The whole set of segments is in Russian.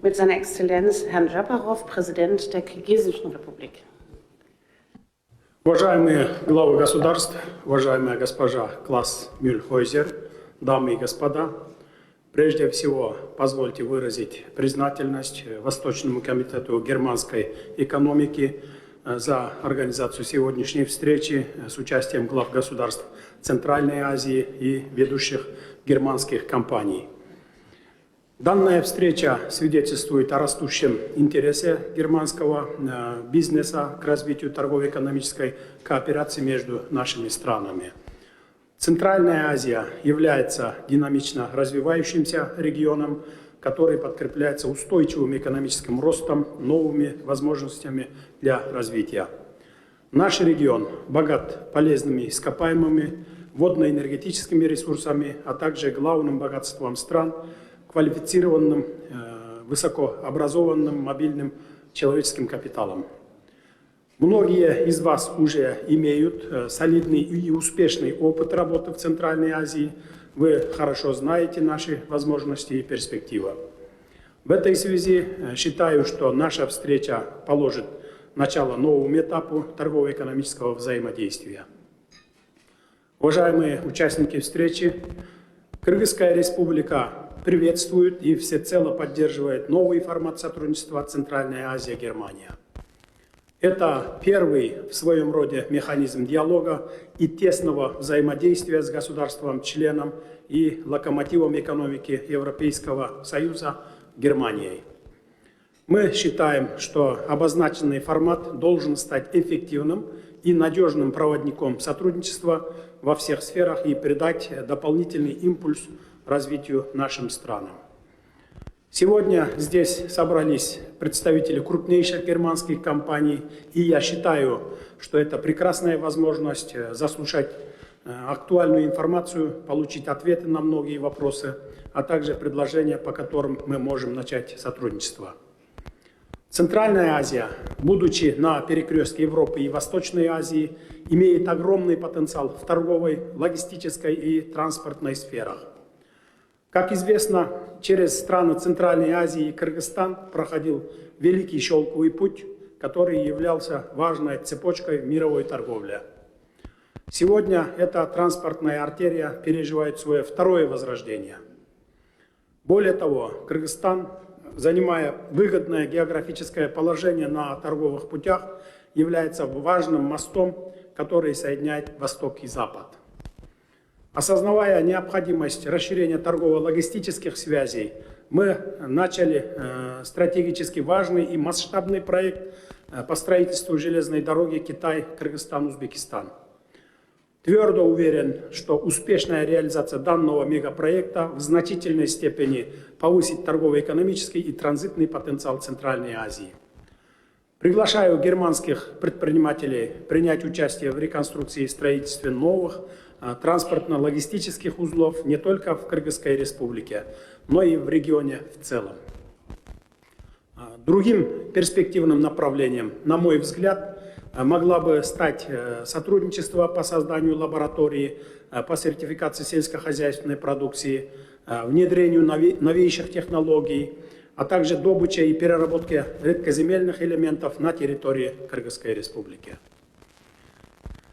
mit seiner Exzellenz Herrn Japarov, Präsident der Kirgisischen Republik. Уважаемые главы государств, уважаемая госпожа Класс Мюльхойзер, дамы и господа, прежде всего позвольте выразить признательность Восточному комитету германской экономики за организацию сегодняшней встречи с участием глав государств Центральной Азии и ведущих германских компаний. Данная встреча свидетельствует о растущем интересе германского бизнеса к развитию торгово-экономической кооперации между нашими странами. Центральная Азия является динамично развивающимся регионом, который подкрепляется устойчивым экономическим ростом, новыми возможностями для развития. Наш регион богат полезными ископаемыми, водно-энергетическими ресурсами, а также главным богатством стран, квалифицированным, высокообразованным, мобильным человеческим капиталом. Многие из вас уже имеют солидный и успешный опыт работы в Центральной Азии. Вы хорошо знаете наши возможности и перспективы. В этой связи считаю, что наша встреча положит начало новому этапу торгово-экономического взаимодействия. Уважаемые участники встречи, Кыргызская республика приветствует и всецело поддерживает новый формат сотрудничества Центральная Азия-Германия. Это первый в своем роде механизм диалога и тесного взаимодействия с государством-членом и локомотивом экономики Европейского Союза Германией. Мы считаем, что обозначенный формат должен стать эффективным и надежным проводником сотрудничества во всех сферах и придать дополнительный импульс развитию нашим странам. Сегодня здесь собрались представители крупнейших германских компаний, и я считаю, что это прекрасная возможность заслушать актуальную информацию, получить ответы на многие вопросы, а также предложения, по которым мы можем начать сотрудничество. Центральная Азия, будучи на перекрестке Европы и Восточной Азии, имеет огромный потенциал в торговой, логистической и транспортной сферах. Как известно, через страны Центральной Азии и Кыргызстан проходил Великий Шелковый путь, который являлся важной цепочкой в мировой торговле. Сегодня эта транспортная артерия переживает свое второе возрождение. Более того, Кыргызстан, занимая выгодное географическое положение на торговых путях, является важным мостом, который соединяет Восток и Запад. Осознавая необходимость расширения торгово-логистических связей, мы начали стратегически важный и масштабный проект по строительству железной дороги Китай-Кыргызстан-Узбекистан. Твердо уверен, что успешная реализация данного мегапроекта в значительной степени повысит торгово-экономический и транзитный потенциал Центральной Азии. Приглашаю германских предпринимателей принять участие в реконструкции и строительстве новых транспортно-логистических узлов не только в Кыргызской республике, но и в регионе в целом. Другим перспективным направлением, на мой взгляд, могла бы стать сотрудничество по созданию лаборатории по сертификации сельскохозяйственной продукции, внедрению новейших технологий, а также добыче и переработке редкоземельных элементов на территории Кыргызской республики.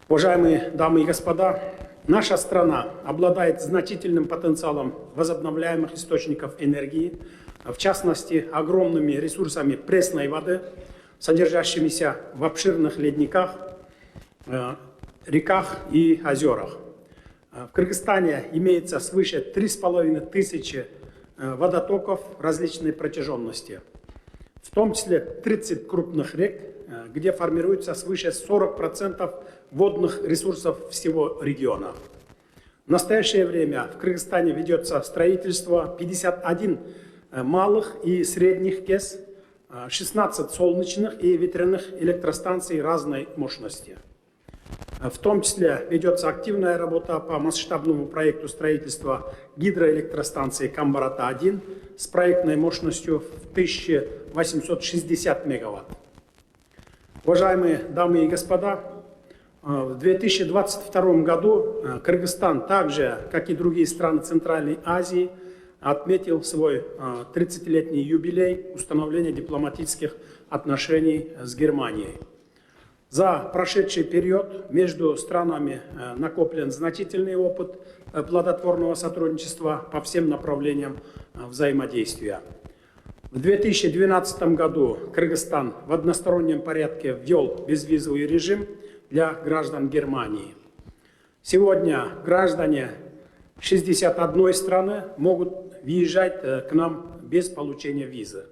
Уважаемые дамы и господа, наша страна обладает значительным потенциалом возобновляемых источников энергии, в частности, огромными ресурсами пресной воды, содержащимися в обширных ледниках, реках и озерах. В Кыргызстане имеется свыше 3500 водотоков различной протяженности, в том числе 30 крупных рек, где формируется свыше 40% водных ресурсов всего региона. В настоящее время в Кыргызстане ведется строительство 51 малых и средних КЭС, 16 солнечных и ветряных электростанций разной мощности. В том числе ведется активная работа по масштабному проекту строительства гидроэлектростанции Камбарата-1 с проектной мощностью в 1860 мегаватт. Уважаемые дамы и господа, в 2022 году Кыргызстан, так же, как и другие страны Центральной Азии, отметил свой 30-летний юбилей установления дипломатических отношений с Германией. За прошедший период между странами накоплен значительный опыт плодотворного сотрудничества по всем направлениям взаимодействия. В 2012 году Кыргызстан в одностороннем порядке ввел безвизовый режим для граждан Германии. Сегодня граждане 61 страны могут въезжать к нам без получения визы.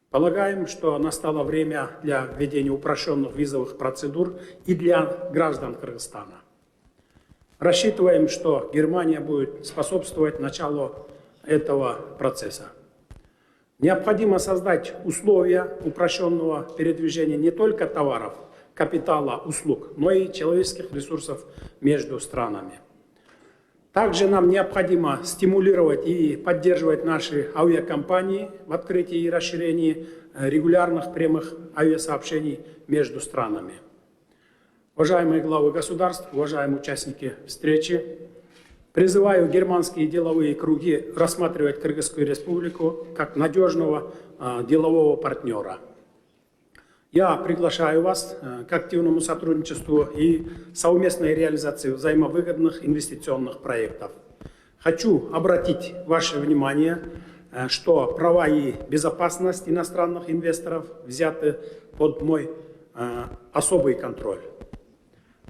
Полагаем, что настало время для введения упрощенных визовых процедур и для граждан Кыргызстана. Рассчитываем, что Германия будет способствовать началу этого процесса. Необходимо создать условия упрощенного передвижения не только товаров, капитала, услуг, но и человеческих ресурсов между странами. Также нам необходимо стимулировать и поддерживать наши авиакомпании в открытии и расширении регулярных прямых авиасообщений между странами. Уважаемые главы государств, уважаемые участники встречи, призываю германские деловые круги рассматривать Кыргызскую республику как надежного делового партнера. Я приглашаю вас к активному сотрудничеству и совместной реализации взаимовыгодных инвестиционных проектов. Хочу обратить ваше внимание, что права и безопасность иностранных инвесторов взяты под мой особый контроль.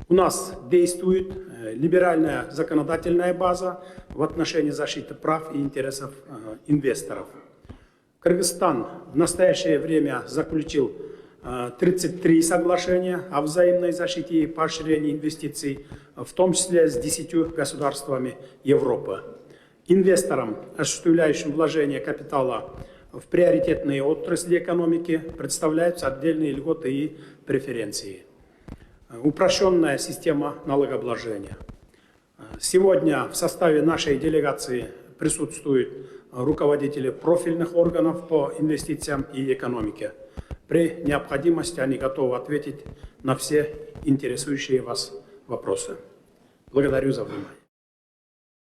У нас действует либеральная законодательная база в отношении защиты прав и интересов инвесторов. Кыргызстан в настоящее время заключил 33 соглашения о взаимной защите и поощрении инвестиций, в том числе с 10 государствами Европы. Инвесторам, осуществляющим вложение капитала в приоритетные отрасли экономики, представляются отдельные льготы и преференции. Упрощенная система налогообложения. Сегодня в составе нашей делегации присутствуют руководители профильных органов по инвестициям и экономике. При необходимости они готовы ответить на все интересующие вас вопросы. Благодарю за внимание.